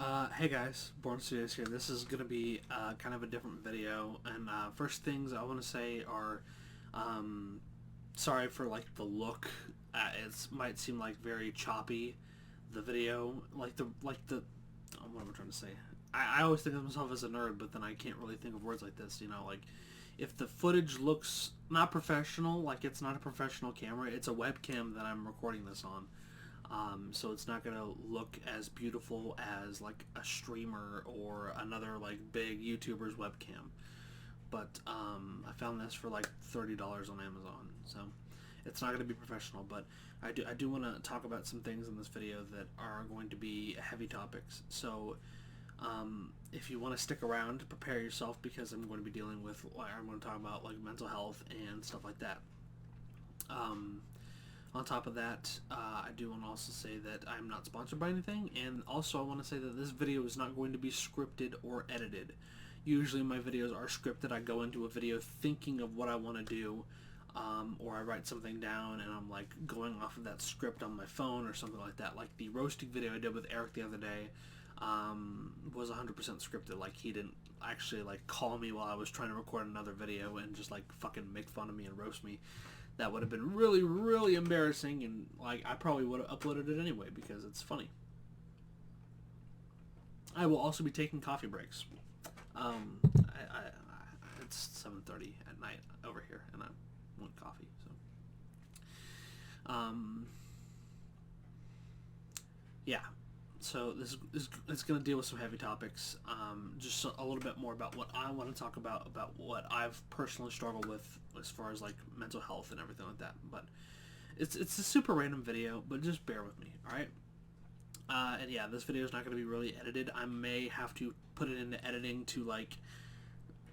Hey guys, Born Studios here. This is going to be kind of a different video, and first things I want to say are, um, sorry for like the look. It might seem like very choppy, the video, what am I trying to say? I always think of myself as a nerd, but then I can't really think of words like this. Like if the footage looks not professional, like it's not a professional camera, it's a webcam that I'm recording this on. So it's not gonna look as beautiful as like a streamer or another like big YouTuber's webcam. But I found this for like $30 on Amazon, so it's not gonna be professional. But I do want to talk about some things in this video that are going to be heavy topics. So if you want to stick around, prepare yourself because I'm going to be dealing with. I'm going to talk about like mental health and stuff like that. Um, On top of that, I do want to also say that I'm not sponsored by anything, and also I want to say that this video is not going to be scripted or edited. Usually my videos are scripted. I go into a video thinking of what I want to do, or I write something down and I'm like going off of that script on my phone or something like that. Like the roasting video I did with Eric the other day was 100% scripted. Like he didn't actually like call me while I was trying to record another video and just like fucking make fun of me and roast me. That would have been really, really embarrassing, and like I probably would have uploaded it anyway because it's funny. I will also be taking coffee breaks. It's 7:30 at night over here, and I want coffee. So, yeah. So this is it's going to deal with some heavy topics. Just a little bit more about what I want to talk about what I've personally struggled with as far as like mental health and everything like that. But it's a super random video, but just bear with me, all right? And yeah, this video is not going to be really edited. I may have to put it into editing to like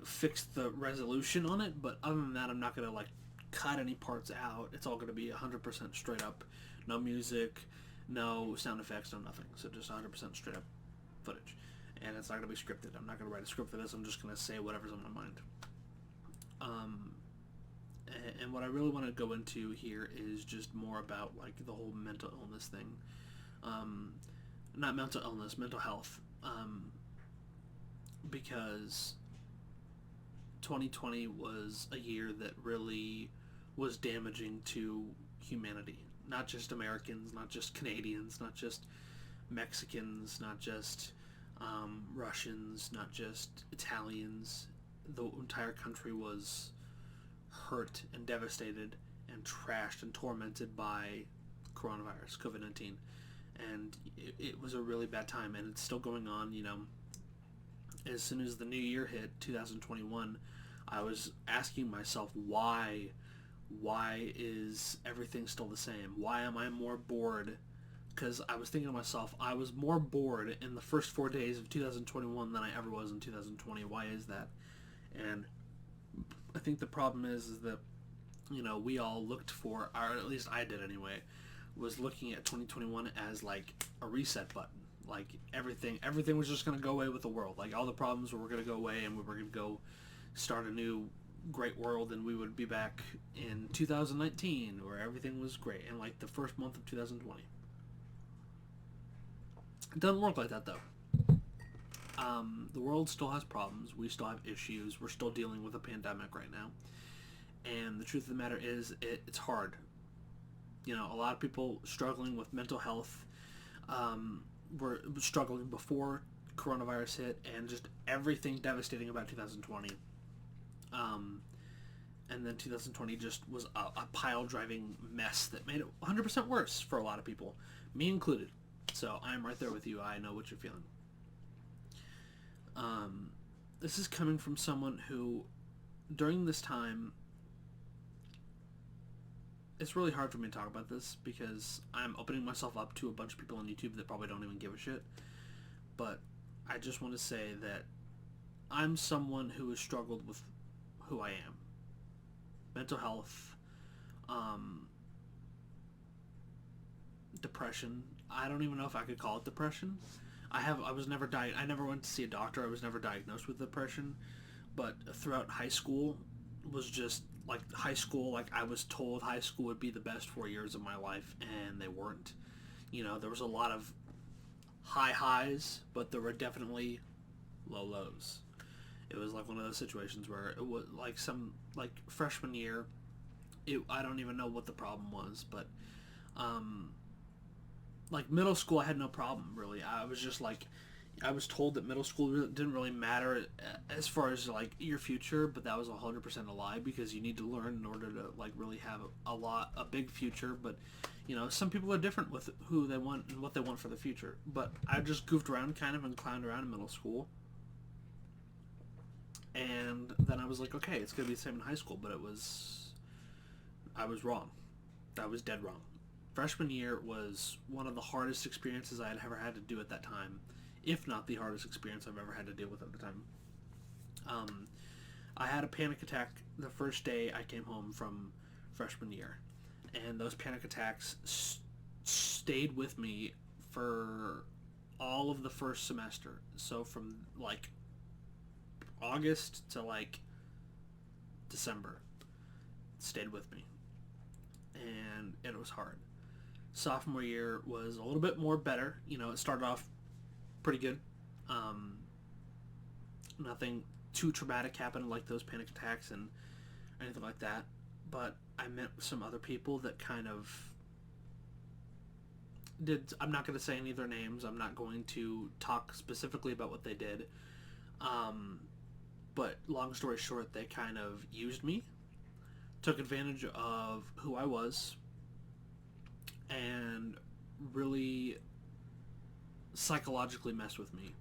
fix the resolution on it, but other than that, I'm not going to like cut any parts out. It's all going to be 100% straight up, no music, no sound effects, no nothing. So just 100% straight up footage. And it's not going to be scripted. I'm not going to write a script for this. I'm just going to say whatever's on my mind. And what I really want to go into here is just more about like the whole mental illness thing. Not mental illness, mental health. Because 2020 was a year that really was damaging to humanity. Not just Americans, not just Canadians, not just Mexicans, not just Russians, not just Italians. The entire country was hurt and devastated and trashed and tormented by coronavirus, COVID-19. And it was a really bad time, and it's still going on. As soon as the new year hit, 2021, I was asking myself why is everything still the same? Why am I more bored? Because I was thinking to myself, I was more bored in the first 4 days of 2021 than I ever was in 2020. Why is that? And I think the problem is that we all looked for, or at least I did anyway, was looking at 2021 as like a reset button. Like everything was just going to go away with the world. Like all the problems were going to go away, and we were going to go start a new great world, and we would be back in 2019 where everything was great, and like the first month of 2020. It doesn't work like that though. The world still has problems. We still have issues. We're still dealing with a pandemic right now, and the truth of the matter is it's hard. A lot of people struggling with mental health were struggling before coronavirus hit, and just everything devastating about 2020. And then 2020 just was a pile-driving mess that made it 100% worse for a lot of people, me included. So I'm right there with you. I know what you're feeling. This is coming from someone who, during this time, it's really hard for me to talk about this because I'm opening myself up to a bunch of people on YouTube that probably don't even give a shit. But I just want to say that I'm someone who has struggled with who I am. Mental health, depression. I don't even know if I could call it depression. I never went to see a doctor. I was never diagnosed with depression. But throughout high school was just like high school. Like I was told high school would be the best 4 years of my life, and they weren't. There was a lot of high highs, but there were definitely low lows. It was like one of those situations where it was like freshman year. I don't even know what the problem was, but like middle school, I had no problem really. I was just like, I was told that middle school didn't really matter as far as like your future, but that was 100% a lie, because you need to learn in order to like really have a big future. But some people are different with who they want and what they want for the future. But I just goofed around kind of and clowned around in middle school. And then I was like, okay, it's going to be the same in high school, but I was wrong. I was dead wrong. Freshman year was one of the hardest experiences I had ever had to do at that time, if not the hardest experience I've ever had to deal with at the time. I had a panic attack the first day I came home from freshman year, and those panic attacks stayed with me for all of the first semester. So from like August to like December, it stayed with me, and it was hard. Sophomore year was a little bit more better. It started off pretty good. Nothing too traumatic happened, like those panic attacks and anything like that. But I met some other people that kind of did. I'm not going to say any of their names. I'm not going to talk specifically about what they did. But long story short, they kind of used me, took advantage of who I was, and really psychologically messed with me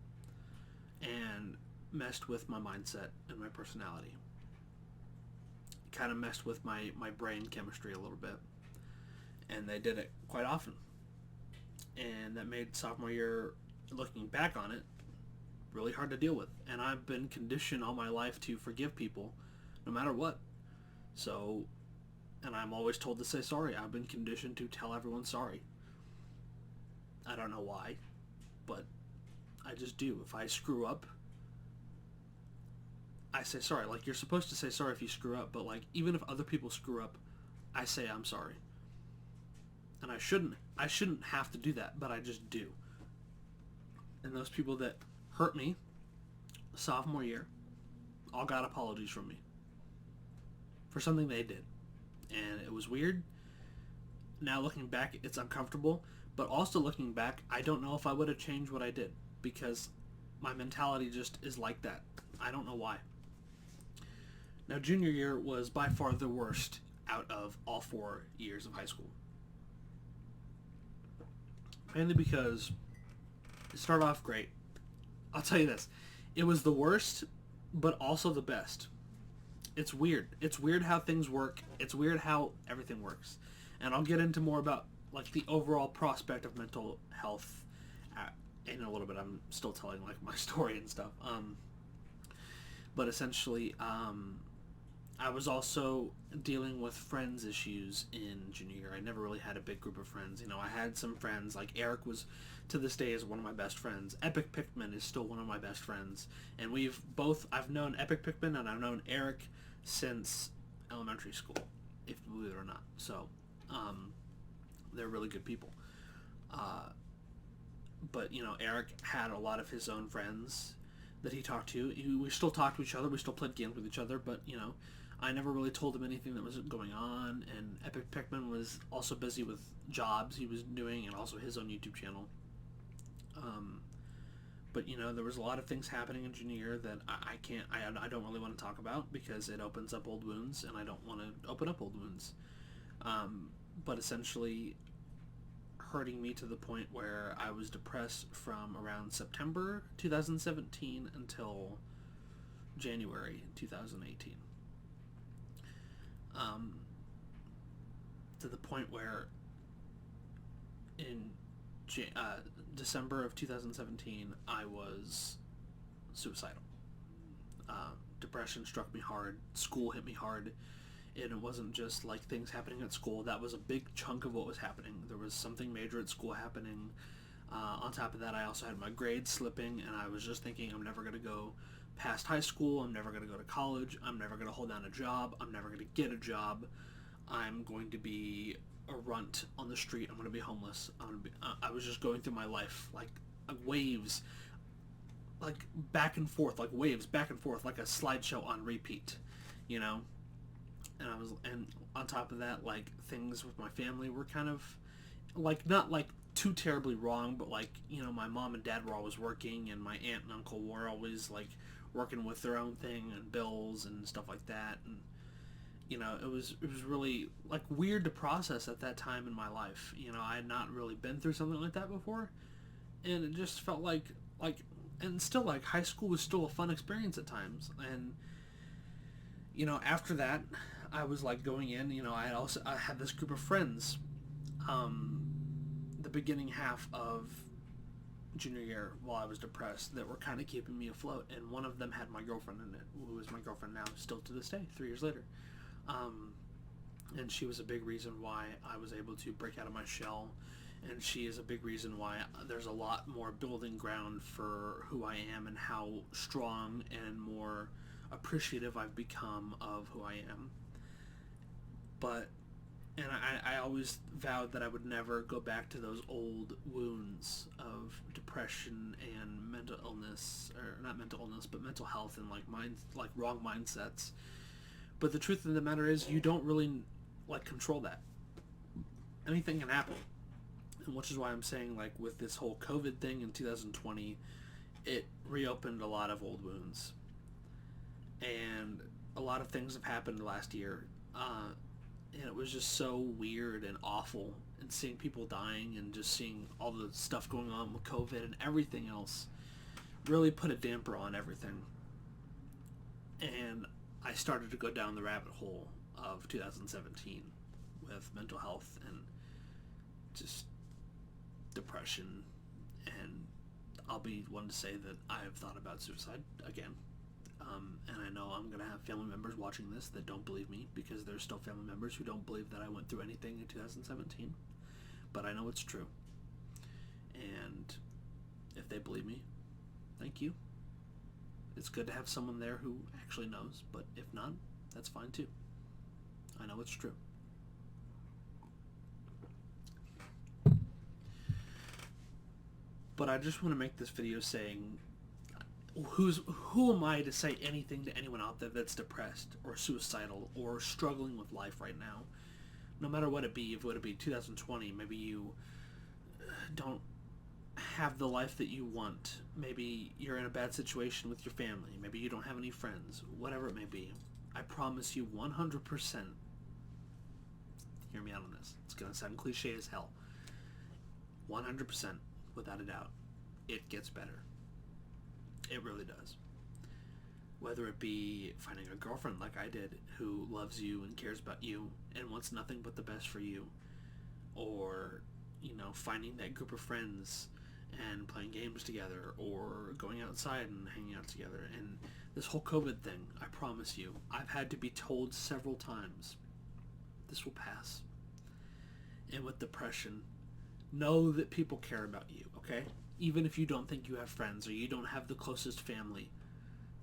and messed with my mindset and my personality. Kind of messed with my brain chemistry a little bit. And they did it quite often. And that made sophomore year, looking back on it, really hard to deal with. And I've been conditioned all my life to forgive people no matter what. So, and I'm always told to say sorry. I've been conditioned to tell everyone sorry. I don't know why, but I just do. If I screw up, I say sorry. Like, you're supposed to say sorry if you screw up, but like, even if other people screw up, I say I'm sorry. And I shouldn't have to do that, but I just do. And those people that hurt me sophomore year all got apologies from me for something they did. And it was weird. Now looking back, it's uncomfortable, but also looking back, I don't know if I would have changed what I did, because my mentality just is like that. I don't know why. Now, junior year was by far the worst out of all 4 years of high school. Mainly because it started off great. I'll tell you this. It was the worst, but also the best. It's weird. It's weird how things work. It's weird how everything works. And I'll get into more about like the overall prospect of mental health in a little bit. I'm still telling like my story and stuff. But essentially, I was also dealing with friends issues in junior year. I never really had a big group of friends. I had some friends, like Eric was, to this day, is one of my best friends. Epic Pickman is still one of my best friends. And I've known Epic Pickman and I've known Eric since elementary school, if you believe it or not. So, they're really good people. But, Eric had a lot of his own friends that he talked to. We still talked to each other. We still played games with each other. But, I never really told him anything that was going on. And Epic Pickman was also busy with jobs he was doing and also his own YouTube channel. But, there was a lot of things happening in junior year that I don't really want to talk about, because it opens up old wounds, and I don't want to open up old wounds. But essentially hurting me to the point where I was depressed from around September 2017 until January 2018. To the point where in December of 2017, I was suicidal. Depression struck me hard. School hit me hard. And it wasn't just like things happening at school. That was a big chunk of what was happening. There was something major at school happening. On top of that, I also had my grades slipping, and I was just thinking, I'm never going to go past high school. I'm never going to go to college. I'm never going to hold down a job. I'm never going to get a job. I'm going to be a runt on the street. I'm going to be homeless. I was just going through my life like waves, like back and forth, like waves back and forth, like a slideshow on repeat, you know. And on top of that, like things with my family were kind of like not like too terribly wrong, but like, you know, my mom and dad were always working, and my aunt and uncle were always like working with their own thing and bills and stuff like that, and you know, it was really like weird to process at that time in my life. You know, I had not really been through something like that before, and it just felt like and still like high school was still a fun experience at times. And you know, after that, I was like going in, you know, I had this group of friends, the beginning half of junior year while I was depressed, that were kind of keeping me afloat, and one of them had my girlfriend in it, who is my girlfriend now, still to this day, 3 years later. Um, and she was a big reason why I was able to break out of my shell, and she is a big reason why there's a lot more building ground for who I am and how strong and more appreciative I've become of who I am. But and I always vowed that I would never go back to those old wounds of depression and mental illness, or not mental illness, but mental health, and like wrong mindsets. But the truth of the matter is, you don't really like control that. Anything can happen, and which is why I'm saying, like with this whole COVID thing in 2020, it reopened a lot of old wounds, and a lot of things have happened last year. And it was just so weird and awful, and seeing people dying and just seeing all the stuff going on with COVID and everything else really put a damper on everything. And I started to go down the rabbit hole of 2017 with mental health and just depression, and I'll be one to say that I have thought about suicide again. And I know I'm going to have family members watching this that don't believe me, because there's still family members who don't believe that I went through anything in 2017. But I know it's true. And if they believe me, thank you. It's good to have someone there who actually knows, but if not, that's fine too. I know it's true. But I just want to make this video saying, who am I to say anything to anyone out there that's depressed or suicidal or struggling with life right now? No matter what it be, if it would be 2020, maybe you don't have the life that you want. Maybe you're in a bad situation with your family. Maybe you don't have any friends. Whatever it may be, I promise you 100%, hear me out on this. It's going to sound cliche as hell. 100%, without a doubt, it gets better. It really does. Whether it be finding a girlfriend like I did, who loves you and cares about you and wants nothing but the best for you, or, you know, finding that group of friends and playing games together, or going outside and hanging out together. And this whole COVID thing, I promise you, I've had to be told several times, this will pass. And with depression, know that people care about you, okay? Even if you don't think you have friends or you don't have the closest family,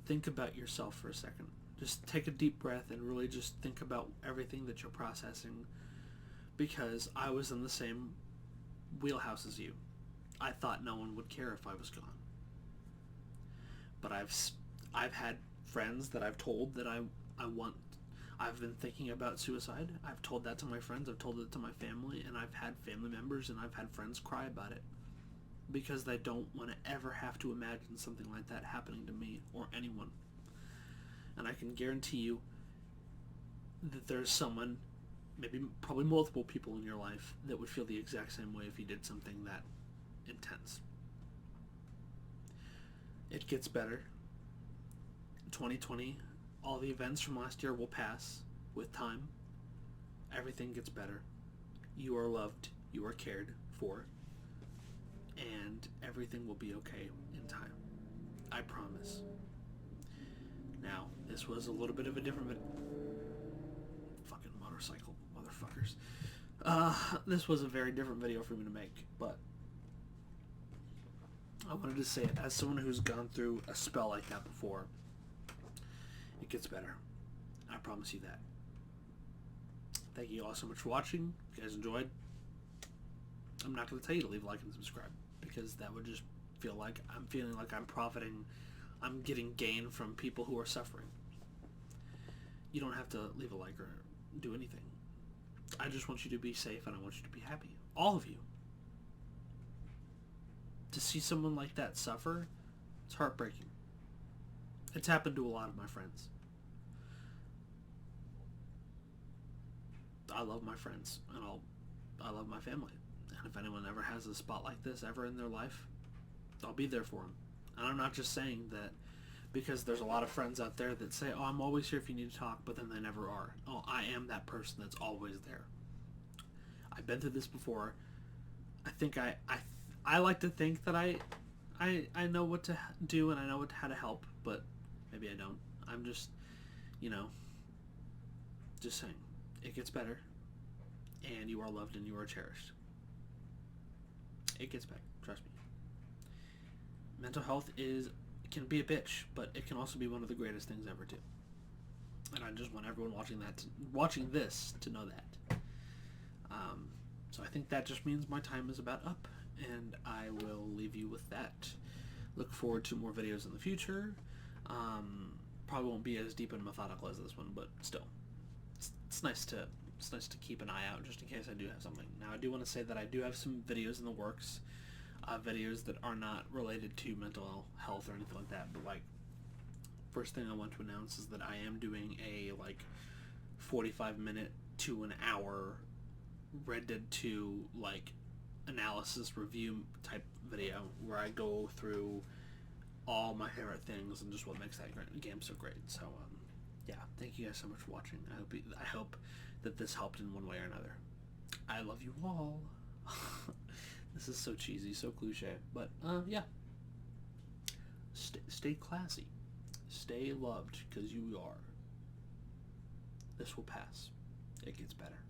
think about yourself for a second. Just take a deep breath and really just think about everything that you're processing, because I was in the same wheelhouse as you. I thought no one would care if I was gone. But I've had friends that I've told that I've been thinking about suicide. I've told that to my friends, I've told it to my family, and I've had family members and I've had friends cry about it, because they don't want to ever have to imagine something like that happening to me or anyone. And I can guarantee you that there's someone, probably multiple people in your life, that would feel the exact same way if you did something that intense. It gets better. 2020, all the events from last year will pass with time. Everything gets better. You are loved. You are cared for. And everything will be okay in time. I promise. Now, this was a little bit of a different fucking motorcycle, motherfuckers. This was a very different video for me to make, but I wanted to say it as someone who's gone through a spell like that before. It gets better. I promise you that. Thank you all so much for watching. If you guys enjoyed, I'm not going to tell you to leave a like and subscribe, because that would just feel like. I'm feeling like I'm profiting, I'm getting gain from people who are suffering. You don't have to leave a like or do anything. I just want you to be safe and I want you to be happy. All of you. To see someone like that suffer, it's heartbreaking. It's happened to a lot of my friends. I love my friends and I love my family. And if anyone ever has a spot like this ever in their life, I'll be there for them. And I'm not just saying that because there's a lot of friends out there that say, oh, I'm always here if you need to talk, but then they never are. Oh, I am that person that's always there. I've been through this before. I think I like to think that I know what to do and I know how to help, but maybe I don't. I'm just, just saying. It gets better, and you are loved and you are cherished. It gets better, trust me. Mental health can be a bitch, but it can also be one of the greatest things ever too. And I just want everyone watching this to know that. So I think that just means my time is about up, and I will leave you with that. Look forward to more videos in the future. Probably won't be as deep and methodical as this one, but still, it's nice to keep an eye out just in case I do have something. Now I do want to say that I do have some videos in the works, videos that are not related to mental health or anything like that. But like, first thing I want to announce is that I am doing a 45-minute to an hour Red Dead 2 analysis review type video where I go through all my favorite things and just what makes that game so great. So yeah, thank you guys so much for watching. I hope that this helped in one way or another. I love you all. This is so cheesy, so cliche, but yeah. Stay classy. Stay loved, because you are. This will pass. It gets better.